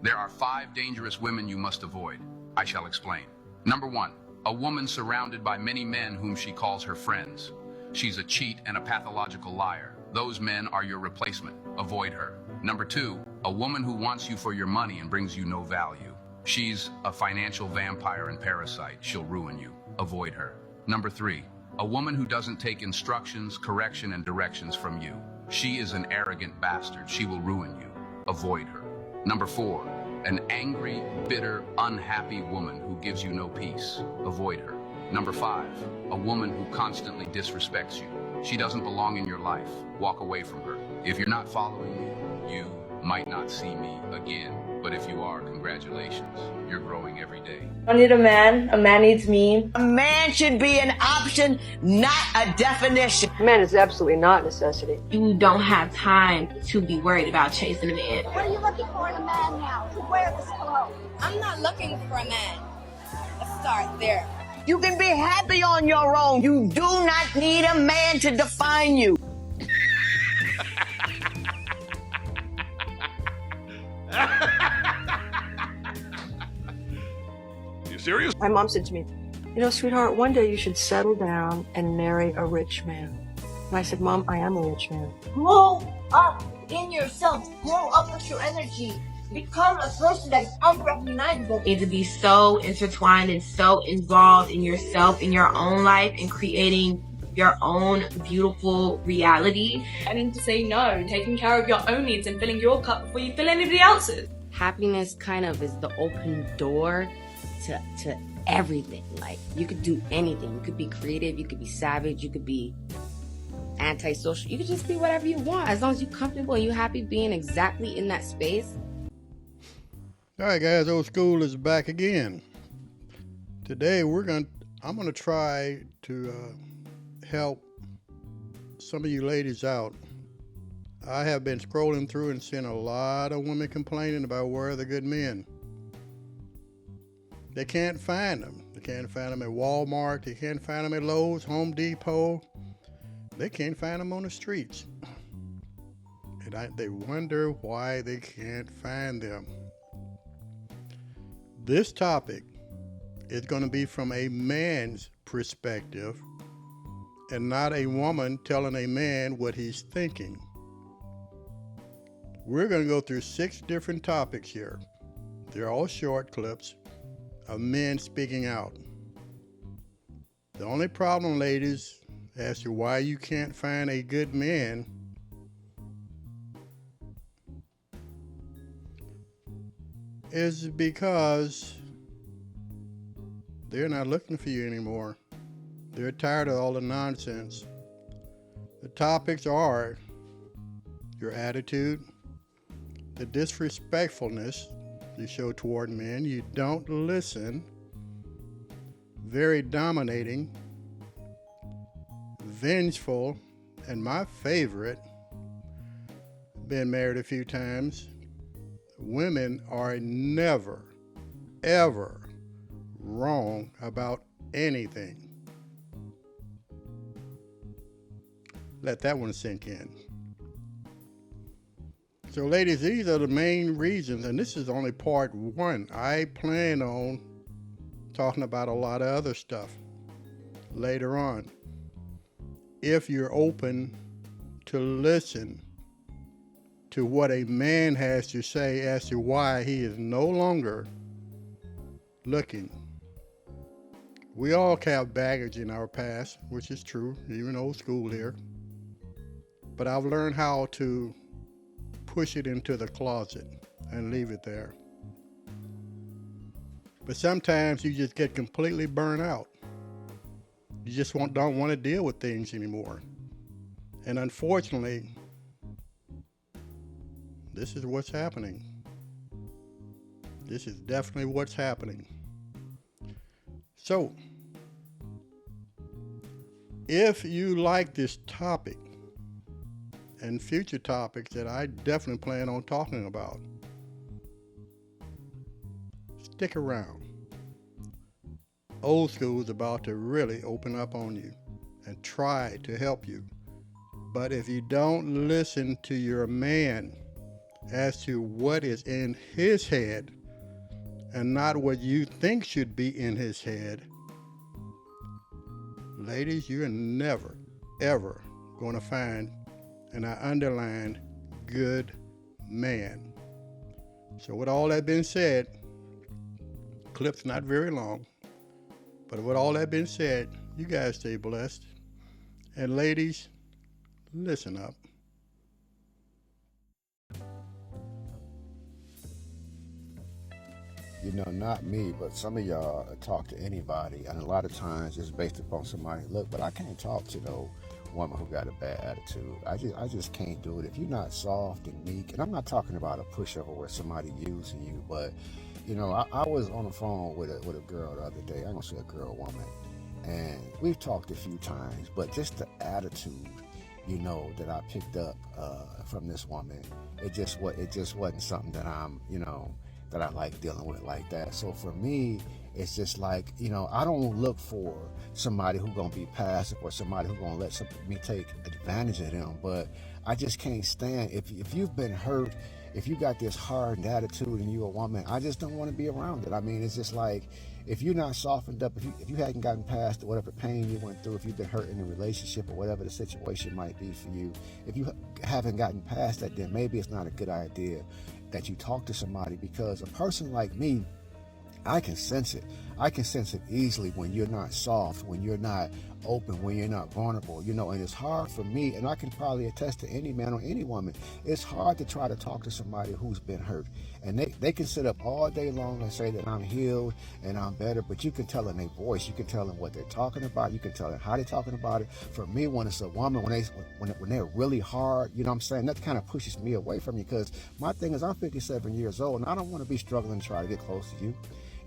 There are 5 dangerous women you must avoid. I shall explain. Number 1, a woman surrounded by many men whom she calls her friends. She's a cheat and a pathological liar. Those men are your replacement. Avoid her. Number 2, a woman who wants you for your money and brings you no value. She's a financial vampire and parasite. She'll ruin you. Avoid her. Number 3, a woman who doesn't take instructions, correction, and directions from you. She is an arrogant bastard. She will ruin you. Avoid her. Number 4, an angry, bitter, unhappy woman who gives you no peace. Avoid her. Number 5, a woman who constantly disrespects you. She doesn't belong in your life. Walk away from her. If you're not following me, you might not see me again. But if you are, congratulations. You're growing every day. I need a man. A man needs me. A man should be an option, not a definition. A man is absolutely not a necessity. You don't have time to be worried about chasing a man. What are you looking for in a man now? To wear this clothes? I'm not looking for a man. Let's start there. You can be happy on your own. You do not need a man to define you. You serious? My mom said to me, you know, sweetheart, one day you should settle down and marry a rich man. And I said, Mom, I am a rich man. Grow up in yourself. Grow up with your energy. Become a person that is unrecognizable. You need to be so intertwined and so involved in yourself, in your own life, and creating your own beautiful reality. Learning to say no, taking care of your own needs and filling your cup before you fill anybody else's. Happiness kind of is the open door to everything. Like, you could do anything. You could be creative, you could be savage, you could be antisocial, you could just be whatever you want, as long as you're comfortable and you're happy being exactly in that space. All right, guys, Old School is back again. Today I'm gonna try to help some of you ladies out. I have been scrolling through and seeing a lot of women complaining about where are the good men. They can't find them. They can't find them at Walmart. They can't find them at Lowe's, Home Depot. They can't find them on the streets. And they wonder why they can't find them. This topic is going to be from a man's perspective and not a woman telling a man what he's thinking. We're going to go through 6 different topics here. They're all short clips of men speaking out. The only problem, ladies, as to why you can't find a good man is because they're not looking for you anymore. They're tired of all the nonsense. The topics are your attitude, the disrespectfulness you show toward men, you don't listen, very dominating, vengeful, and my favorite, been married a few times, women are never, ever wrong about anything. Let that one sink in. So ladies, these are the main reasons, and this is only part 1. I plan on talking about a lot of other stuff later on. If you're open to listen to what a man has to say as to why he is no longer looking. We all have baggage in our past, which is true, even Old School here. But I've learned how to push it into the closet and leave it there. But sometimes you just get completely burned out. You just don't want to deal with things anymore. And unfortunately, this is what's happening. This is definitely what's happening. So, if you like this topic and future topics that I definitely plan on talking about, stick around. Old School is about to really open up on you and try to help you. But if you don't listen to your man as to what is in his head and not what you think should be in his head, ladies, you're never, ever going to find, and I underline, good man. So with all that being said, clip's not very long, but with all that being said, you guys stay blessed. And ladies, listen up. You know, not me, but some of y'all talk to anybody, and a lot of times it's based upon somebody. Look, but I can't talk to no woman who got a bad attitude. I just can't do it. If you're not soft and meek, and I'm not talking about a pushover where somebody using you, but you know, I was on the phone with a girl the other day. I'm gonna say a girl, woman, and we've talked a few times, but just the attitude, you know, that I picked up from this woman, it just wasn't something that I'm, you know, that I like dealing with like that. So for me, it's just like, you know, I don't look for somebody who's gonna be passive or somebody who's gonna let me take advantage of them. But I just can't stand, if you've been hurt, if you got this hardened attitude and you're a woman, I just don't want to be around it. I mean, it's just like, if you're not softened up, if you hadn't gotten past whatever pain you went through, if you've been hurt in a relationship or whatever the situation might be for you, if you haven't gotten past that, then maybe it's not a good idea that you talk to somebody, because a person like me, I can sense it. I can sense it easily when you're not soft, when you're not open, when you're not vulnerable, you know, and it's hard for me, and I can probably attest to any man or any woman, it's hard to try to talk to somebody who's been hurt. And they can sit up all day long and say that I'm healed and I'm better, but you can tell in their voice, you can tell in what they're talking about, you can tell in how they're talking about it. For me, when it's a woman, when they're really hard, you know what I'm saying, that kind of pushes me away from you, because my thing is, I'm 57 years old and I don't want to be struggling to try to get close to you.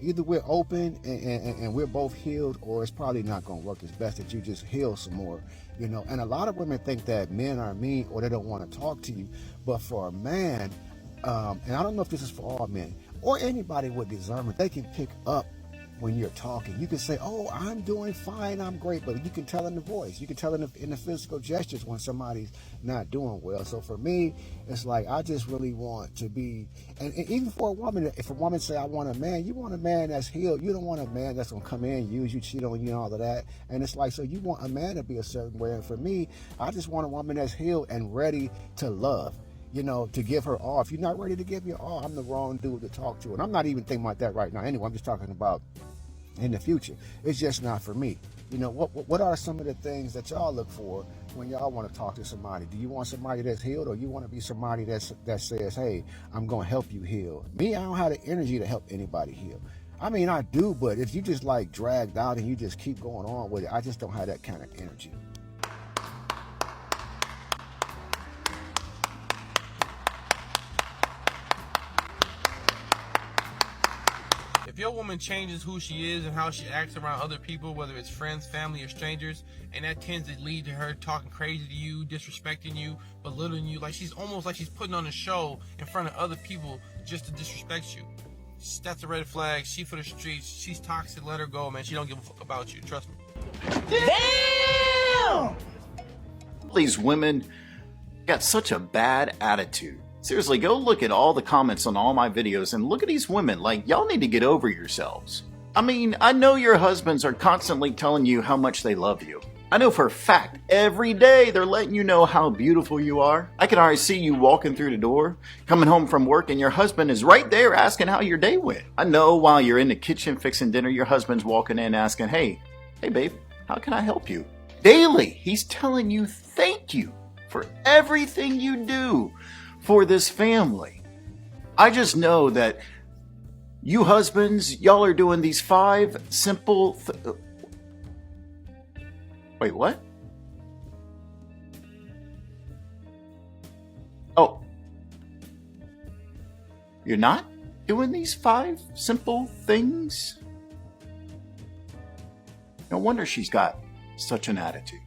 Either we're open and we're both healed, or it's probably not going to work. It's best that you just heal some more, you know. And a lot of women think that men are mean or they don't want to talk to you. But for a man, and I don't know if this is for all men or anybody with discernment, they can pick up when you're talking. You can say, oh, I'm doing fine, I'm great, but you can tell in the voice, you can tell in the physical gestures when somebody's not doing well. So for me, it's like, I just really want to be, and even for a woman, if a woman say, I want a man, you want a man that's healed. You don't want a man that's gonna come in, use you, cheat on you, and all of that. And it's like, so you want a man to be a certain way, and for me, I just want a woman that's healed and ready to love, you know, to give her all. If you're not ready to give your all, I'm the wrong dude to talk to. And I'm not even thinking about that right now anyway. I'm just talking about in the future. It's just not for me. You know, what are some of the things that y'all look for when y'all want to talk to somebody? Do you want somebody that's healed, or you want to be somebody that says, hey, I'm going to help you heal? Me, I don't have the energy to help anybody heal. I mean, I do, but if you just like dragged out and you just keep going on with it, I just don't have that kind of energy. If your woman changes who she is and how she acts around other people, whether it's friends, family, or strangers, and that tends to lead to her talking crazy to you, disrespecting you, belittling you, like she's almost like she's putting on a show in front of other people just to disrespect you, that's a red flag. She for the streets. She's toxic. Let her go, man. She don't give a fuck about you. Trust me. Damn! These women got such a bad attitude. Seriously, go look at all the comments on all my videos and look at these women. Like, y'all need to get over yourselves. I mean, I know your husbands are constantly telling you how much they love you. I know for a fact, every day they're letting you know how beautiful you are. I can already see you walking through the door, coming home from work, and your husband is right there asking how your day went. I know while you're in the kitchen fixing dinner, your husband's walking in asking, hey babe, how can I help you? Daily, he's telling you thank you for everything you do for this family. I just know that you husbands, y'all are doing these 5 simple Wait, what? Oh. You're not doing these 5 simple things? No wonder she's got such an attitude.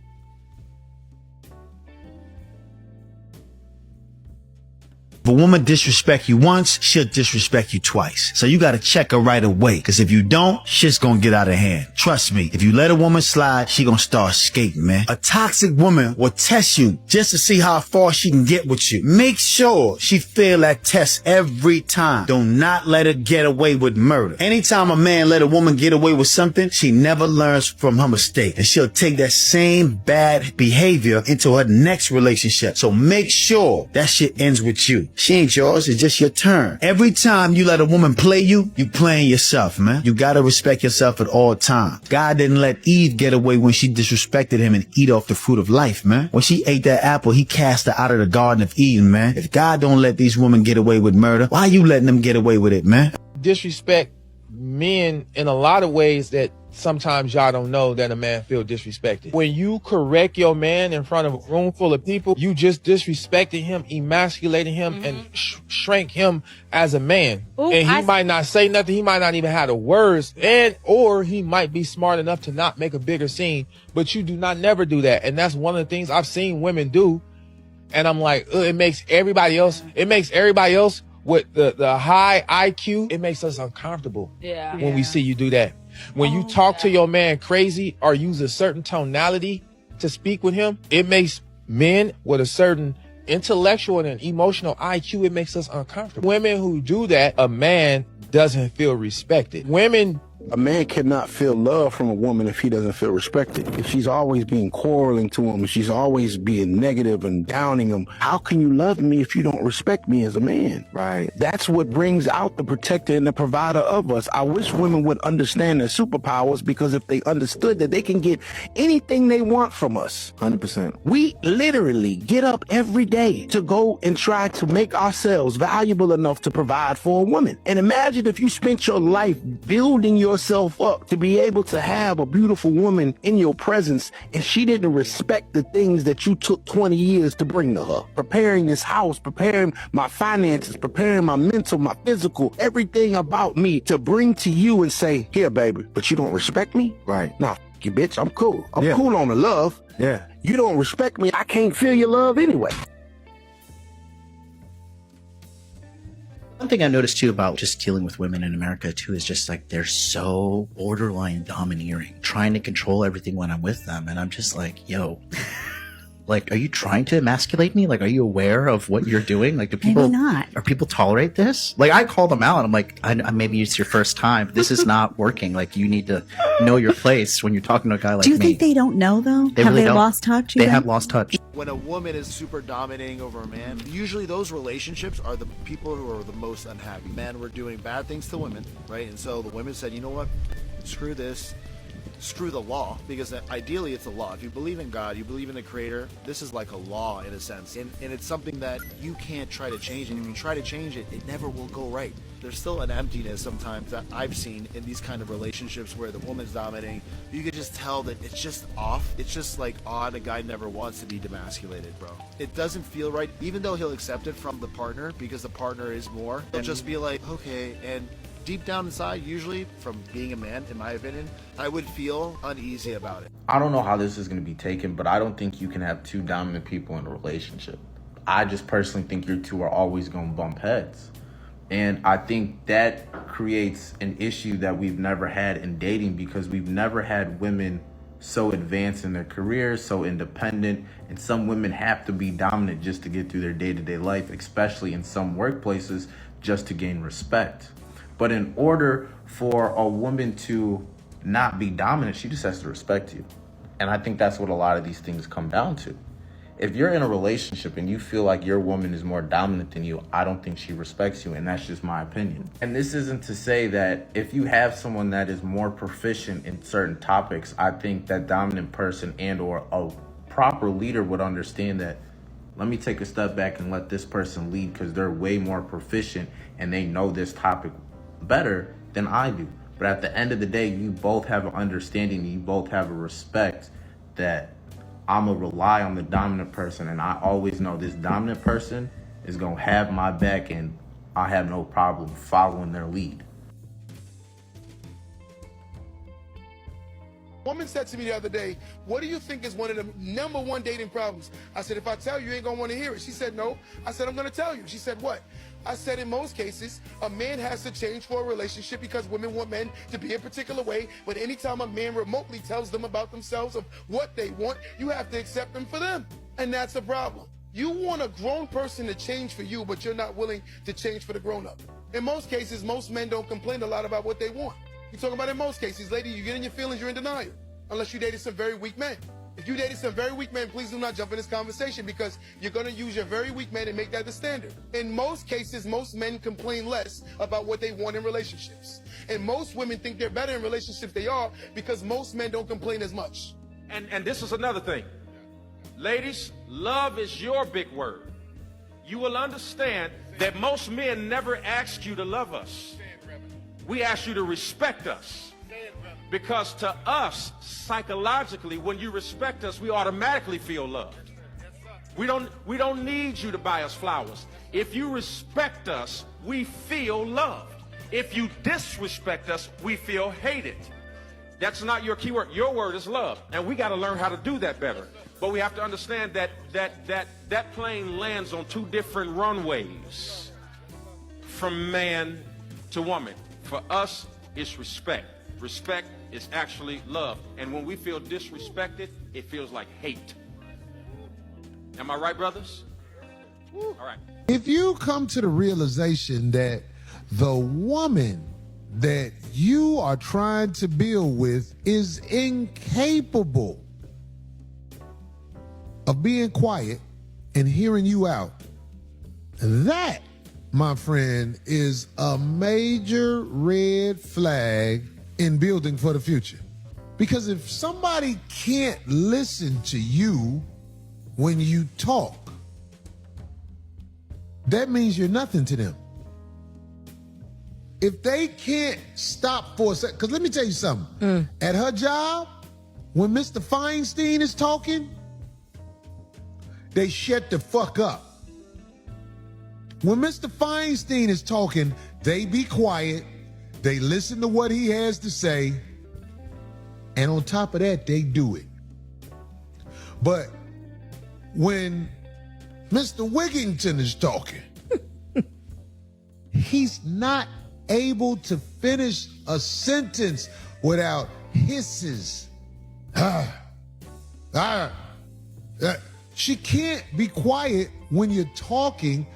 If a woman disrespect you once, she'll disrespect you twice. So you gotta check her right away. Cause if you don't, shit's gonna get out of hand. Trust me, if you let a woman slide, she gonna start skating, man. A toxic woman will test you just to see how far she can get with you. Make sure she fail that test every time. Do not let her get away with murder. Anytime a man let a woman get away with something, she never learns from her mistake. And she'll take that same bad behavior into her next relationship. So make sure that shit ends with you. She ain't yours, it's just your turn. Every time you let a woman play you, you playing yourself, man. You gotta respect yourself at all times. God didn't let Eve get away when she disrespected him and eat off the fruit of life, man. When she ate that apple, he cast her out of the Garden of Eden, man. If God don't let these women get away with murder, why you letting them get away with it, man? Disrespect men in a lot of ways that sometimes y'all don't know that a man feel disrespected. When you correct your man in front of a room full of people, you just disrespected him, emasculating him, and shrank him as a man. Ooh, and he might not say nothing. He might not even have the words, or he might be smart enough to not make a bigger scene. But you do not never do that, and that's one of the things I've seen women do. And I'm like, it makes everybody else. It makes everybody else with the high IQ. It makes us uncomfortable when we see you do that. When you talk to your man crazy or use a certain tonality to speak with him, it makes men with a certain intellectual and emotional IQ, it makes us uncomfortable. Women who do that, a man doesn't feel respected. A man cannot feel love from a woman if he doesn't feel respected. If she's always being quarreling to him, if she's always being negative and downing him, how can you love me if you don't respect me as a man, right? That's what brings out the protector and the provider of us. I wish women would understand their superpowers, because if they understood that they can get anything they want from us, 100%. We literally get up every day to go and try to make ourselves valuable enough to provide for a woman. And imagine if you spent your life building yourself up to be able to have a beautiful woman in your presence, and she didn't respect the things that you took 20 years to bring to her. Preparing this house, preparing my finances, preparing my mental, my physical, everything about me to bring to you and say, here, baby, but you don't respect me? Right. Nah, you bitch, I'm cool. I'm cool on the love. Yeah. You don't respect me, I can't feel your love anyway. One thing I noticed too about just dealing with women in America too is just like they're so borderline domineering, trying to control everything when I'm with them. And I'm just like, yo, like, are you trying to emasculate me? Like, are you aware of what you're doing? Like, do people Maybe not. Are people tolerate this? Like, I call them out. I'm like, maybe it's your first time. This is not working. Like, you need to know your place when you're talking to a guy like me. Do you think they don't know though? Have they lost touch? They have lost touch. When a woman is super dominating over a man, usually those relationships are the people who are the most unhappy. Men were doing bad things to women, right? And so the women said, you know what? Screw this. Screw the law, because ideally it's a law. If you believe in God, you believe in the Creator, this is like a law in a sense. And it's something that you can't try to change. And if you try to change it, it never will go right. There's still an emptiness sometimes that I've seen in these kind of relationships where the woman's dominating. You could just tell that it's just off. It's just like odd. A guy never wants to be demasculated, bro. It doesn't feel right, even though he'll accept it from the partner because the partner is more. He'll just be like, okay, and deep down inside, usually, from being a man, in my opinion, I would feel uneasy about it. I don't know how this is going to be taken, but I don't think you can have two dominant people in a relationship. I just personally think you two are always going to bump heads. And I think that creates an issue that we've never had in dating, because we've never had women so advanced in their careers, so independent, and some women have to be dominant just to get through their day-to-day life, especially in some workplaces, just to gain respect. But in order for a woman to not be dominant, she just has to respect you. And I think that's what a lot of these things come down to. If you're in a relationship and you feel like your woman is more dominant than you, I don't think she respects you, and that's just my opinion. And this isn't to say that if you have someone that is more proficient in certain topics, I think that dominant person and or a proper leader would understand that, let me take a step back and let this person lead, because they're way more proficient and they know this topic better than I do. But at the end of the day, you both have an understanding, you both have a respect that I'm gonna rely on the dominant person, and I always know this dominant person is gonna have my back, and I have no problem following their lead. A woman said to me the other day, what do you think is one of the #1 dating problems? I said, if I tell you, you ain't gonna want to hear it. She said, no. I said, I'm gonna tell you. She said, what? I said, in most cases, a man has to change for a relationship because women want men to be a particular way. But anytime a man remotely tells them about themselves, of what they want, you have to accept them for them. And that's a problem. You want a grown person to change for you, but you're not willing to change for the grown-up. In most cases, most men don't complain a lot about what they want. You're talking about in most cases, lady, you get in your feelings, you're in denial. Unless you dated some very weak men. If you dated some very weak men, please do not jump in this conversation because you're going to use your very weak men and make that the standard. In most cases, most men complain less about what they want in relationships. And most women think they're better in relationships they are because most men don't complain as much. And this is another thing. Ladies, love is your big word. You will understand that most men never ask you to love us. We ask you to respect us. Because to us, psychologically, when you respect us, we automatically feel loved. We don't need you to buy us flowers. If you respect us, we feel loved. If you disrespect us, we feel hated. That's not your key word. Your word is love. And we got to learn how to do that better. But we have to understand that plane lands on 2 different runways from man to woman. For us, it's respect. Respect is actually love. And when we feel disrespected, it feels like hate. Am I right, brothers? All right. If you come to the realization that the woman that you are trying to build with is incapable of being quiet and hearing you out, that, my friend, is a major red flag in building for the future. Because if somebody can't listen to you when you talk, that means you're nothing to them. If they can't stop for a second, because let me tell you something. At her job, when Mr. Feinstein is talking, they shut the fuck up. When Mr. Feinstein is talking, they be quiet. They listen to what he has to say, and on top of that, they do it. But when Mr. Wigington is talking, he's not able to finish a sentence without hisses. She can't be quiet when you're talking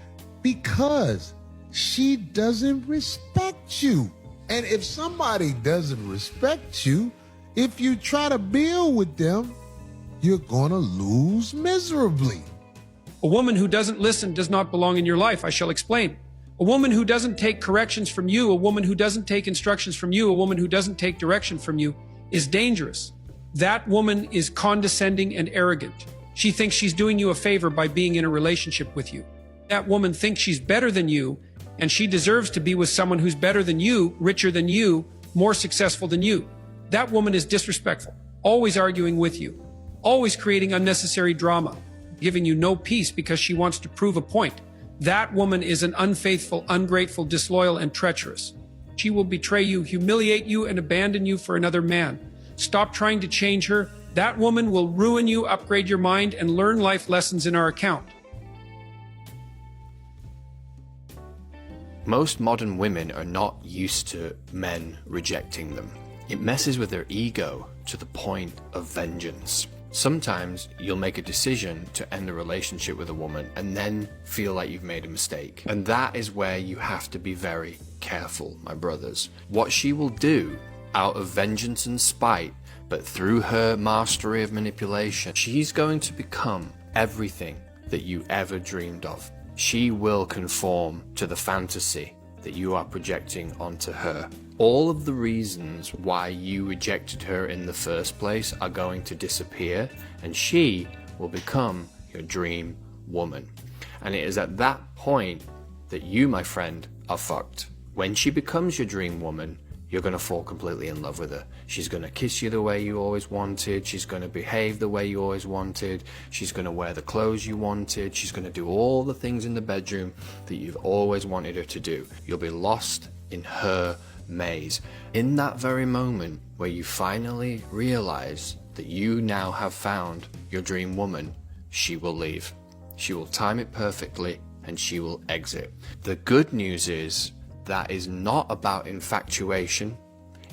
because she doesn't respect you. And if somebody doesn't respect you, if you try to build with them, you're gonna lose miserably. A woman who doesn't listen does not belong in your life. I shall explain. A woman who doesn't take corrections from you, a woman who doesn't take instructions from you, a woman who doesn't take direction from you is dangerous. That woman is condescending and arrogant. She thinks she's doing you a favor by being in a relationship with you. That woman thinks she's better than you, and she deserves to be with someone who's better than you, richer than you, more successful than you. That woman is disrespectful, always arguing with you, always creating unnecessary drama, giving you no peace because she wants to prove a point. That woman is an unfaithful, ungrateful, disloyal, and treacherous. She will betray you, humiliate you, and abandon you for another man. Stop trying to change her. That woman will ruin you, upgrade your mind, and learn life lessons in our account. Most modern women are not used to men rejecting them. It messes with their ego to the point of vengeance. Sometimes you'll make a decision to end a relationship with a woman and then feel like you've made a mistake. And that is where you have to be very careful, my brothers. What she will do out of vengeance and spite, but through her mastery of manipulation, she's going to become everything that you ever dreamed of. She will conform to the fantasy that you are projecting onto her. All of the reasons why you rejected her in the first place are going to disappear, and she will become your dream woman. And it is at that point that you, my friend, are fucked. When she becomes your dream woman, you're going to fall completely in love with her. She's going to kiss you the way you always wanted. She's going to behave the way you always wanted. She's going to wear the clothes you wanted. She's going to do all the things in the bedroom that you've always wanted her to do. You'll be lost in her maze. In that very moment where you finally realize that you now have found your dream woman, she will leave. She will time it perfectly and she will exit. The good news is that is not about infatuation,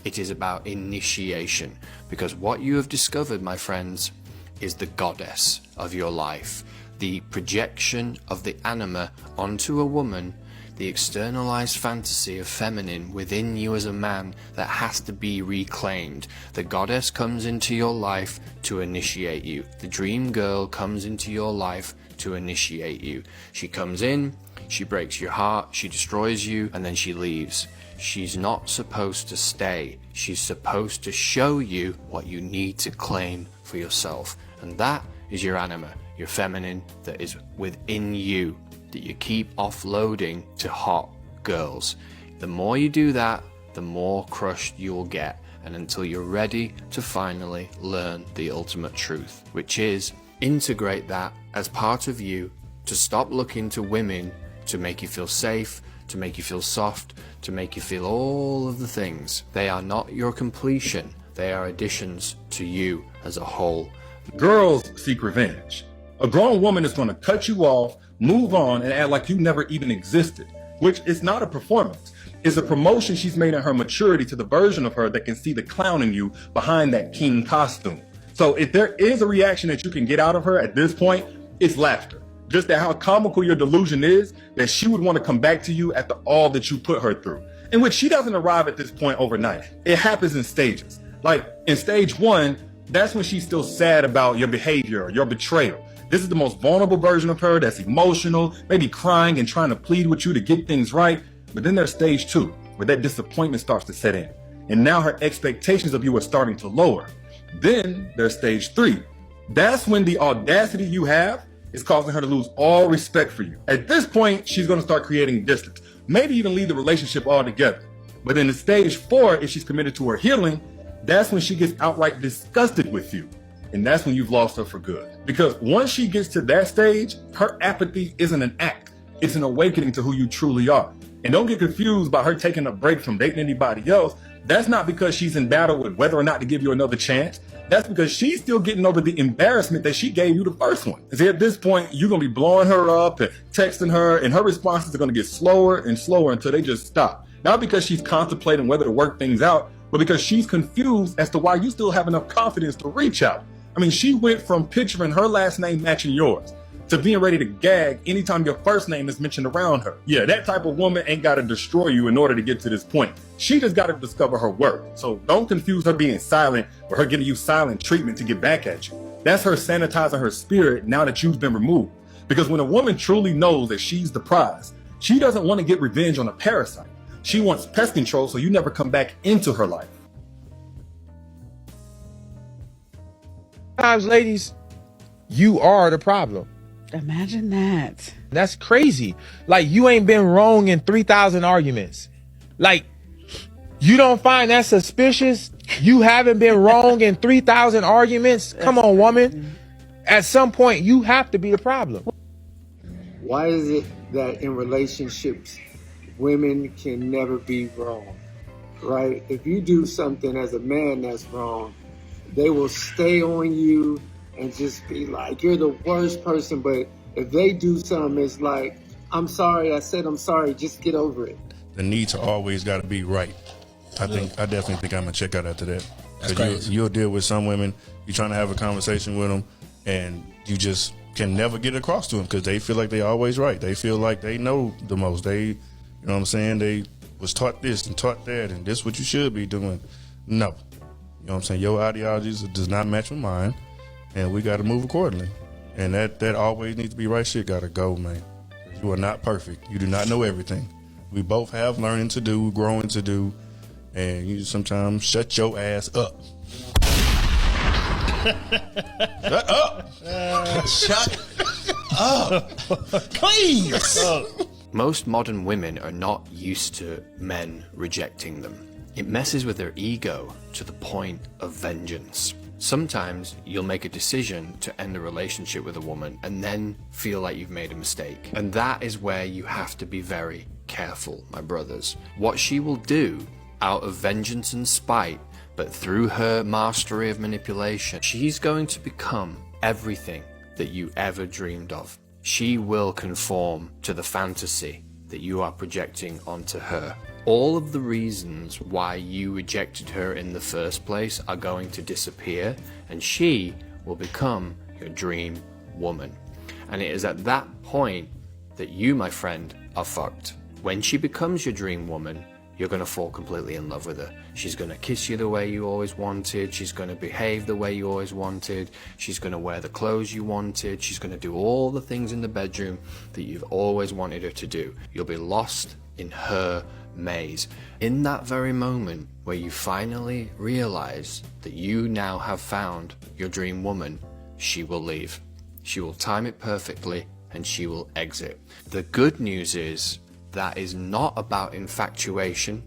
it is about initiation, because what you have discovered, my friends, is the goddess of your life, the projection of the anima onto a woman, the externalized fantasy of feminine within you as a man that has to be reclaimed. The goddess comes into your life to initiate you. The dream girl comes into your life to initiate you. She comes in, she breaks your heart, she destroys you, and then she leaves. She's not supposed to stay. She's supposed to show you what you need to claim for yourself. And that is your anima, your feminine that is within you, that you keep offloading to hot girls. The more you do that, the more crushed you'll get, and until you're ready to finally learn the ultimate truth, which is integrate that as part of you, to stop looking to women to make you feel safe, to make you feel soft, to make you feel all of the things. They are not your completion, they are additions to you as a whole. Girls seek revenge. A grown woman is going to cut you off, move on, and act like you never even existed, which is not a performance. It's a promotion she's made in her maturity to the version of her that can see the clown in you behind that king costume. So if there is a reaction that you can get out of her at this point, it's laughter. Just that how comical your delusion is, that she would want to come back to you after all that you put her through. In which she doesn't arrive at this point overnight. It happens in stages. Like in stage 1, that's when she's still sad about your behavior or your betrayal. This is the most vulnerable version of her that's emotional, maybe crying and trying to plead with you to get things right. But then there's stage 2, where that disappointment starts to set in. And now her expectations of you are starting to lower. Then there's stage 3. That's when the audacity you have is causing her to lose all respect for you. At this point, she's going to start creating distance, maybe even leave the relationship altogether. But in the stage 4, if she's committed to her healing, that's when she gets outright disgusted with you. And that's when you've lost her for good. Because once she gets to that stage, her apathy isn't an act. It's an awakening to who you truly are. And don't get confused by her taking a break from dating anybody else. That's not because she's in battle with whether or not to give you another chance. That's because she's still getting over the embarrassment that she gave you the first one. See, at this point, you're going to be blowing her up and texting her, and her responses are going to get slower and slower until they just stop. Not because she's contemplating whether to work things out, but because she's confused as to why you still have enough confidence to reach out. I mean, she went from picturing her last name matching yours to being ready to gag anytime your first name is mentioned around her. Yeah, that type of woman ain't got to destroy you in order to get to this point. She just got to discover her worth. So don't confuse her being silent with her getting you silent treatment to get back at you. That's her sanitizing her spirit now that you've been removed. Because when a woman truly knows that she's the prize, she doesn't want to get revenge on a parasite. She wants pest control so you never come back into her life. Sometimes, ladies, you are the problem. Imagine that. That's crazy. Like, you ain't been wrong in 3,000 arguments. Like, you don't find that suspicious? You haven't been wrong in 3,000 arguments? Come on, woman. At some point, you have to be the problem. Why is it that in relationships, women can never be wrong, right? If you do something as a man that's wrong, they will stay on you and just be like, you're the worst person. But if they do something, it's like, I'm sorry, I said I'm sorry, just get over it. The needs are always got to be right. I definitely think I'm going to check out after that. Because you'll deal with some women, you're trying to have a conversation with them, and you just can never get across to them because they feel like they're always right. They feel like they know the most. They, you know what I'm saying? They was taught this and taught that, and this is what you should be doing. No. You know what I'm saying? Your ideologies does not match with mine, and we got to move accordingly. And that always needs to be right. Shit got to go, man. You are not perfect. You do not know everything. We both have learning to do, growing to do, and you sometimes shut your ass up. Shut up. Shut up. Please. Most modern women are not used to men rejecting them. It messes with their ego to the point of vengeance. Sometimes you'll make a decision to end a relationship with a woman and then feel like you've made a mistake. And that is where you have to be very careful, my brothers. What she will do out of vengeance and spite, but through her mastery of manipulation, she's going to become everything that you ever dreamed of. She will conform to the fantasy that you are projecting onto her. All of the reasons why you rejected her in the first place are going to disappear, and she will become your dream woman. And it is at that point that you, my friend, are fucked. When she becomes your dream woman, you're going to fall completely in love with her. She's going to kiss you the way you always wanted. She's going to behave the way you always wanted. She's going to wear the clothes you wanted. She's going to do all the things in the bedroom that you've always wanted her to do. You'll be lost in her maze. In that very moment where you finally realize that you now have found your dream woman, she will leave. She will time it perfectly and she will exit. The good news is that is not about infatuation,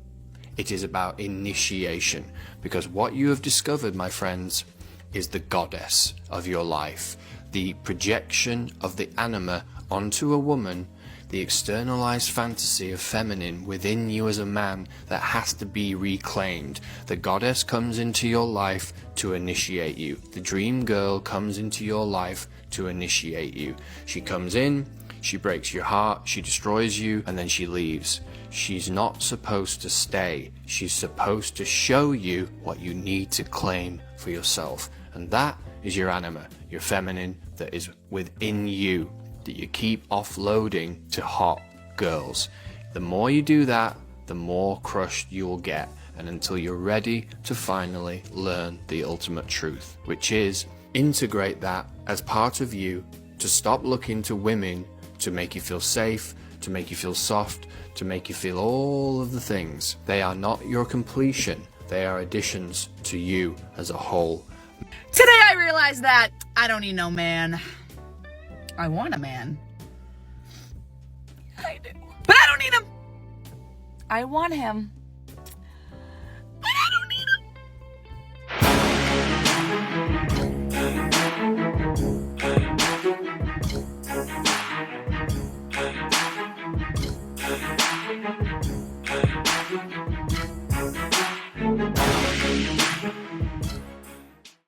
it is about initiation. Because what you have discovered, my friends, is the goddess of your life. The projection of the anima onto a woman, the externalized fantasy of feminine within you as a man that has to be reclaimed. The goddess comes into your life to initiate you. The dream girl comes into your life to initiate you. She comes in, she breaks your heart, she destroys you, and then she leaves. She's not supposed to stay. She's supposed to show you what you need to claim for yourself. And that is your anima, your feminine that is within you, that you keep offloading to hot girls. The more you do that, the more crushed you'll get, and until you're ready to finally learn the ultimate truth, which is integrate that as part of you, to stop looking to women to make you feel safe, to make you feel soft, to make you feel all of the things. They are not your completion. They are additions to you as a whole. Today I realized that I don't need no man. I want a man. I do. But I don't need him. I want him.